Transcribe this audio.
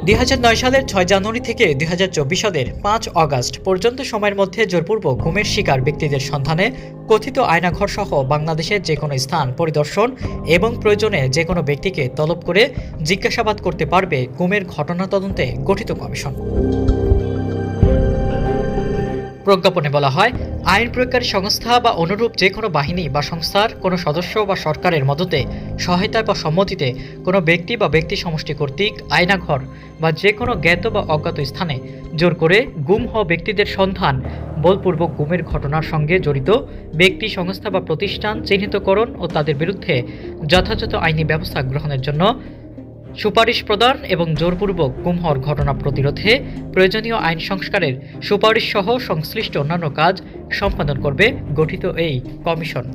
2009 সালের 6 জানুয়ারি থেকে 2024 সালের 5 অগাস্ট পর্যন্ত সময়ের মধ্যে জোরপূর্বক গুমের শিকার ব্যক্তিদের সন্ধানে কথিত আয়নাঘর সহ বাংলাদেশের যে কোনো স্থান পরিদর্শন এবং প্রয়োজনে যে কোনো ব্যক্তিকে তলব করে জিজ্ঞাসাবাদ করতে পারবে গুমের ঘটনা তদন্তে গঠিত কমিশন। প্রজ্ঞাপনে বলা হয়, আইন প্রয়োগকারী সংস্থা বা অনুরূপ যে কোনো বাহিনী বা সংস্থার কোনো সদস্য বা সরকারের মদতে, সহায়তায় বা সম্মতিতে কোনো ব্যক্তি বা ব্যক্তি সমষ্টি কর্তৃক আয়নাঘর বা যে কোনো জ্ঞাত বা অজ্ঞাত স্থানে জোর করে গুম হওয়া ব্যক্তিদের সন্ধান, বলপূর্বক গুমের ঘটনার সঙ্গে জড়িত ব্যক্তি, সংস্থা বা প্রতিষ্ঠান চিহ্নিতকরণ ও তাদের বিরুদ্ধে যথাযথ আইনি ব্যবস্থা গ্রহণের জন্য সুপারিশ প্রদান এবং জোরপূর্বক গুম হওয়ার ঘটনা প্রতিরোধে প্রয়োজনীয় আইন সংস্কারের সুপারিশ সহ সংশ্লিষ্ট অন্যান্য কাজ সম্পাদন করবে গঠিত এই কমিশন।